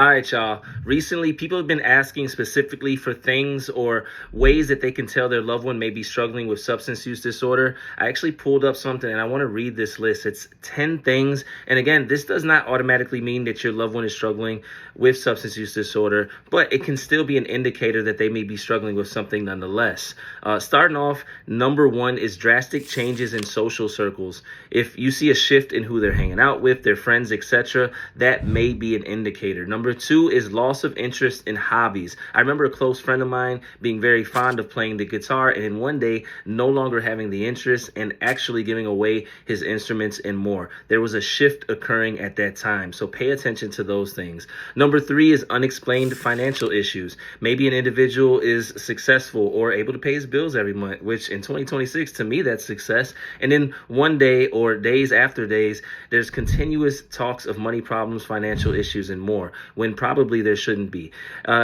All right, y'all. Recently, people have been asking specifically for things or ways that they can tell their loved one may be struggling with substance use disorder. I actually pulled up something and I want to read this list. It's 10 things. And again, this does not automatically mean that your loved one is struggling with substance use disorder, but it can still be an indicator that they may be struggling with something nonetheless. Starting off, number one is drastic changes in social circles. If you see a shift in who they're hanging out with, their friends, etc., that may be an indicator. Number two is loss of interest in hobbies. I remember a close friend of mine being very fond of playing the guitar and in one day no longer having the interest and actually giving away his instruments and more. There was a shift occurring at that time. So pay attention to those things. Number three is unexplained financial issues. Maybe an individual is successful or able to pay his bills every month, which in 2026, to me, that's success. And then one day or days after days, there's continuous talks of money problems, financial issues, and more, when probably there shouldn't be.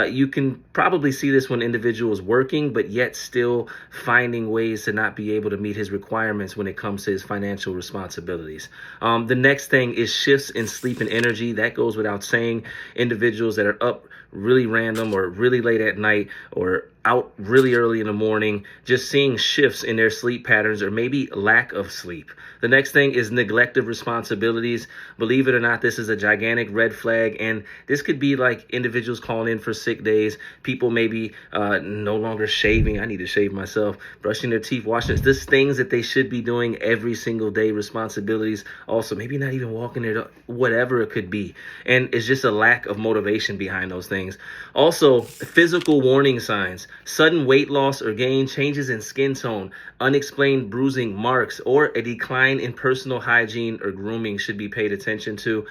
You can probably see this when individuals working, but yet still finding ways to not be able to meet his requirements when it comes to his financial responsibilities. The next thing is shifts in sleep and energy. That goes without saying. Individuals that are up really random or really late at night or out really early in the morning, just seeing shifts in their sleep patterns or maybe lack of sleep. The next thing is neglect of responsibilities. Believe it or not, this is a gigantic red flag, and this could be like individuals calling in for sick days, people maybe no longer shaving. I need to shave myself, brushing their teeth, washing. This things that they should be doing every single day, responsibilities. Also, maybe not even walking their dog, whatever it could be. And it's just a lack of motivation behind those things. Also, physical warning signs. Sudden weight loss or gain, changes in skin tone, unexplained bruising, marks, or a decline in personal hygiene or grooming should be paid attention to.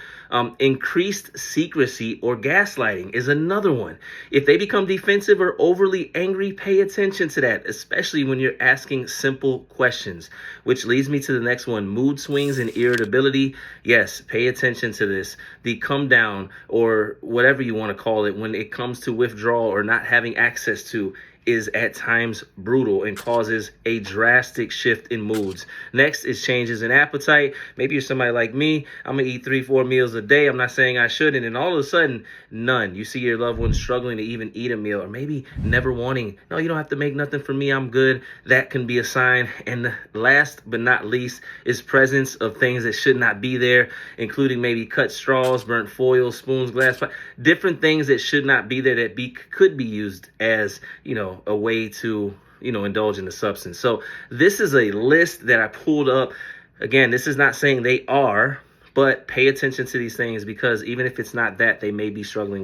Increased secrecy or gaslighting is another one. If they become defensive or overly angry, pay attention to that, especially when you're asking simple questions. Which leads me to the next one, mood swings and irritability. Yes, pay attention to this. The come down or whatever you want to call it when it comes to withdrawal or not having access to is at times brutal and causes a drastic shift in moods. Next is changes in appetite. Maybe you're somebody like me. I'm gonna eat 3-4 meals a day. I'm not saying I shouldn't, and all of a sudden, none. You see your loved one struggling to even eat a meal, or maybe never wanting, no, you don't have to make nothing for me, I'm good. That can be a sign. And last but not least is presence of things that should not be there, including maybe cut straws, burnt foil, spoons, glass, different things that should not be there that could be used as, a way to, indulge in the substance. So this is a list that I pulled up. Again, this is not saying they are, but pay attention to these things because even if it's not that, they may be struggling